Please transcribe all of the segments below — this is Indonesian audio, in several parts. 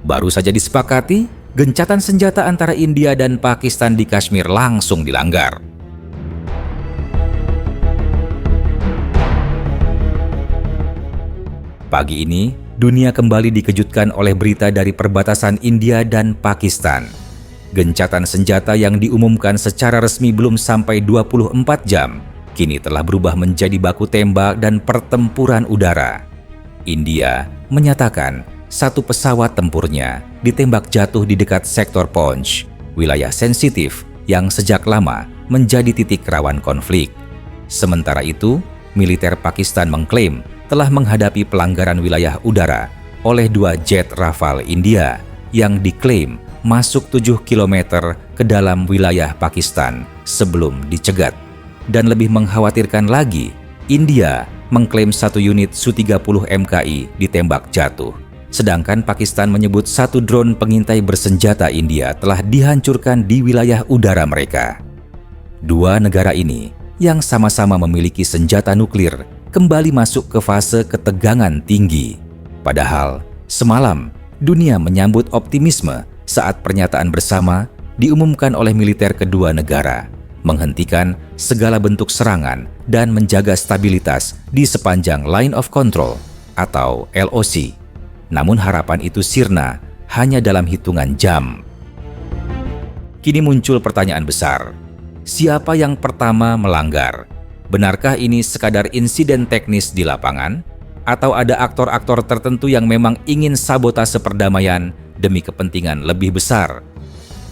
Baru saja disepakati, gencatan senjata antara India dan Pakistan di Kashmir langsung dilanggar. Pagi ini, dunia kembali dikejutkan oleh berita dari perbatasan India dan Pakistan. Gencatan senjata yang diumumkan secara resmi belum sampai 24 jam, kini telah berubah menjadi baku tembak dan pertempuran udara. India menyatakan satu pesawat tempurnya ditembak jatuh di dekat sektor Poonch, wilayah sensitif yang sejak lama menjadi titik rawan konflik. Sementara itu, militer Pakistan mengklaim telah menghadapi pelanggaran wilayah udara oleh 2 jet Rafale India yang diklaim masuk 7 km ke dalam wilayah Pakistan sebelum dicegat. Dan lebih mengkhawatirkan lagi, India mengklaim 1 unit Su-30 MKI ditembak jatuh. Sedangkan Pakistan menyebut 1 drone pengintai bersenjata India telah dihancurkan di wilayah udara mereka. 2 negara ini yang sama-sama memiliki senjata nuklir kembali masuk ke fase ketegangan tinggi. Padahal semalam dunia menyambut optimisme saat pernyataan bersama diumumkan oleh militer kedua negara, menghentikan segala bentuk serangan dan menjaga stabilitas di sepanjang Line of Control atau LOC. Namun harapan itu sirna hanya dalam hitungan jam. Kini muncul pertanyaan besar. Siapa yang pertama melanggar? Benarkah ini sekadar insiden teknis di lapangan? Atau ada aktor-aktor tertentu yang memang ingin sabotase perdamaian demi kepentingan lebih besar?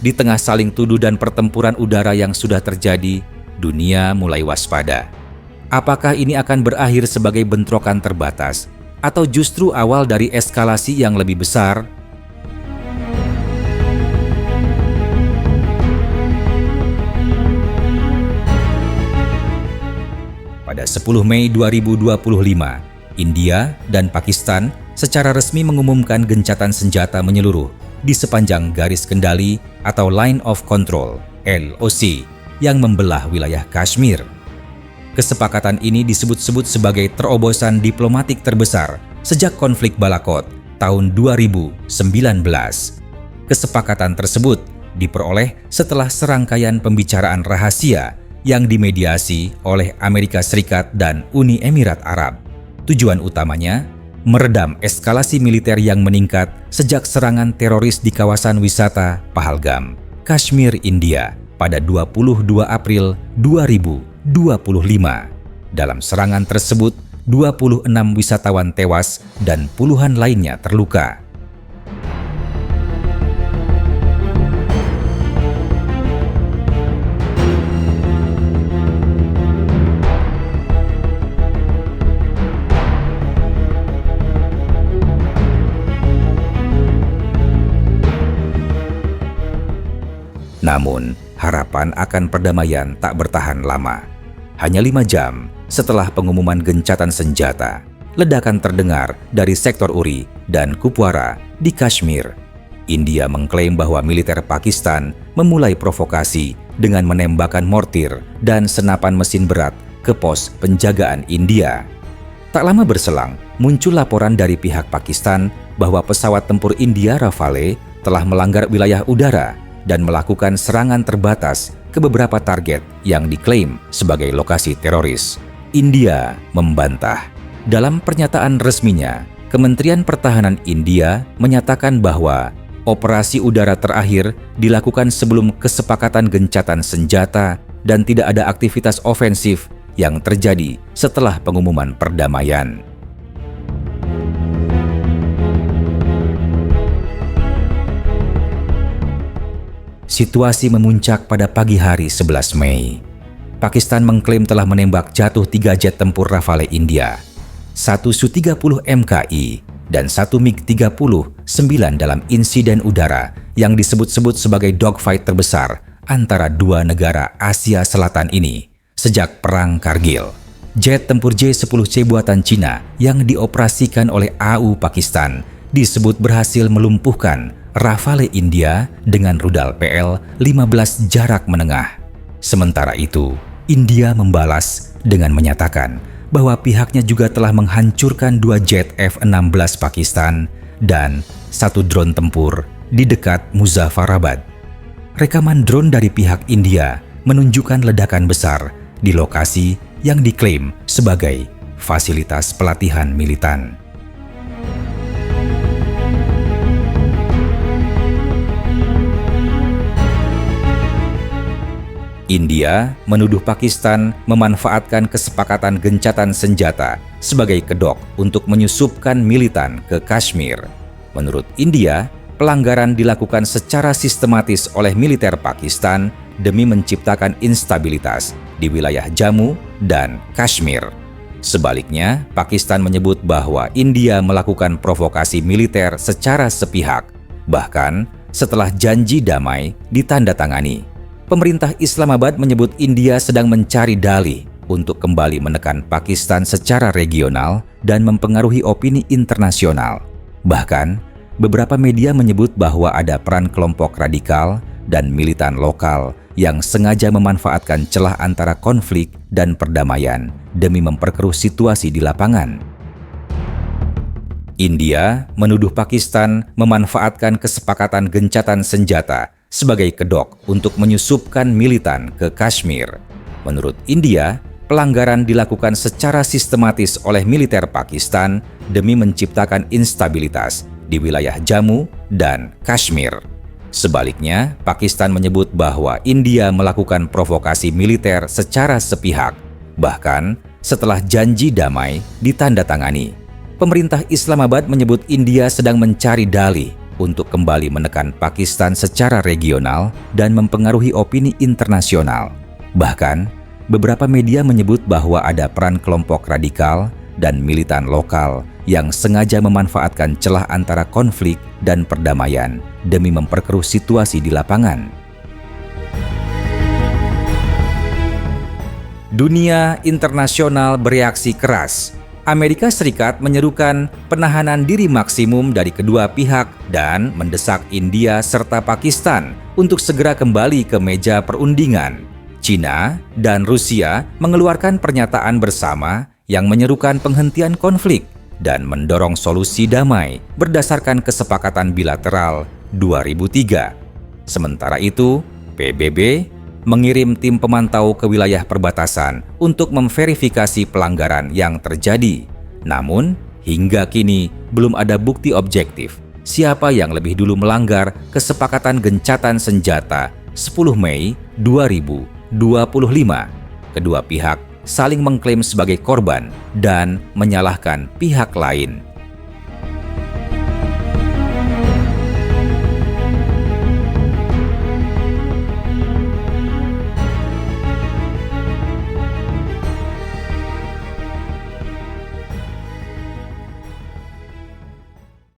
Di tengah saling tuduh dan pertempuran udara yang sudah terjadi, dunia mulai waspada. Apakah ini akan berakhir sebagai bentrokan terbatas? Atau justru awal dari eskalasi yang lebih besar? Pada 10 Mei 2025, India dan Pakistan secara resmi mengumumkan gencatan senjata menyeluruh di sepanjang garis kendali atau Line of Control (LOC) yang membelah wilayah Kashmir. Kesepakatan ini disebut-sebut sebagai terobosan diplomatik terbesar sejak konflik Balakot tahun 2019. Kesepakatan tersebut diperoleh setelah serangkaian pembicaraan rahasia yang dimediasi oleh Amerika Serikat dan Uni Emirat Arab. Tujuan utamanya meredam eskalasi militer yang meningkat sejak serangan teroris di kawasan wisata Pahalgam, Kashmir, India pada 22 April 2025. Dalam serangan tersebut, 26 wisatawan tewas dan puluhan lainnya terluka. Namun, harapan akan perdamaian tak bertahan lama. Hanya 5 jam setelah pengumuman gencatan senjata, ledakan terdengar dari sektor Uri dan Kupwara di Kashmir. India mengklaim bahwa militer Pakistan memulai provokasi dengan menembakkan mortir dan senapan mesin berat ke pos penjagaan India. Tak lama berselang, muncul laporan dari pihak Pakistan bahwa pesawat tempur India Rafale telah melanggar wilayah udara dan melakukan serangan terbatas ke beberapa target yang diklaim sebagai lokasi teroris. India membantah. Dalam pernyataan resminya, Kementerian Pertahanan India menyatakan bahwa operasi udara terakhir dilakukan sebelum kesepakatan gencatan senjata dan tidak ada aktivitas ofensif yang terjadi setelah pengumuman perdamaian. Situasi memuncak pada pagi hari 11 Mei. Pakistan mengklaim telah menembak jatuh 3 jet tempur Rafale India, 1 Su-30 MKI, dan 1 MiG-39 dalam insiden udara yang disebut-sebut sebagai dogfight terbesar antara 2 negara Asia Selatan ini sejak Perang Kargil. Jet tempur J-10C buatan Cina yang dioperasikan oleh AU Pakistan disebut berhasil melumpuhkan Rafale India dengan rudal PL-15 jarak menengah. Sementara itu, India membalas dengan menyatakan bahwa pihaknya juga telah menghancurkan 2 jet F-16 Pakistan dan 1 drone tempur di dekat Muzaffarabad. Rekaman drone dari pihak India menunjukkan ledakan besar di lokasi yang diklaim sebagai fasilitas pelatihan militan. India menuduh Pakistan memanfaatkan kesepakatan gencatan senjata sebagai kedok untuk menyusupkan militan ke Kashmir. Menurut India, pelanggaran dilakukan secara sistematis oleh militer Pakistan demi menciptakan instabilitas di wilayah Jammu dan Kashmir. Sebaliknya, Pakistan menyebut bahwa India melakukan provokasi militer secara sepihak, bahkan setelah janji damai ditandatangani. Pemerintah Islamabad menyebut India sedang mencari dalih untuk kembali menekan Pakistan secara regional dan mempengaruhi opini internasional. Bahkan, beberapa media menyebut bahwa ada peran kelompok radikal dan militan lokal yang sengaja memanfaatkan celah antara konflik dan perdamaian demi memperkeruh situasi di lapangan. India menuduh Pakistan memanfaatkan kesepakatan gencatan senjata sebagai kedok untuk menyusupkan militan ke Kashmir. Menurut India, pelanggaran dilakukan secara sistematis oleh militer Pakistan demi menciptakan instabilitas di wilayah Jammu dan Kashmir. Sebaliknya, Pakistan menyebut bahwa India melakukan provokasi militer secara sepihak, bahkan setelah janji damai ditandatangani. Pemerintah Islamabad menyebut India sedang mencari dalih untuk kembali menekan Pakistan secara regional dan mempengaruhi opini internasional. Bahkan, beberapa media menyebut bahwa ada peran kelompok radikal dan militan lokal yang sengaja memanfaatkan celah antara konflik dan perdamaian demi memperkeruh situasi di lapangan. Dunia internasional bereaksi keras. Amerika Serikat menyerukan penahanan diri maksimum dari kedua pihak dan mendesak India serta Pakistan untuk segera kembali ke meja perundingan. China dan Rusia mengeluarkan pernyataan bersama yang menyerukan penghentian konflik dan mendorong solusi damai berdasarkan kesepakatan bilateral 2003. Sementara itu, PBB mengirim tim pemantau ke wilayah perbatasan untuk memverifikasi pelanggaran yang terjadi. Namun, hingga kini belum ada bukti objektif siapa yang lebih dulu melanggar kesepakatan gencatan senjata 10 Mei 2025. Kedua pihak saling mengklaim sebagai korban dan menyalahkan pihak lain.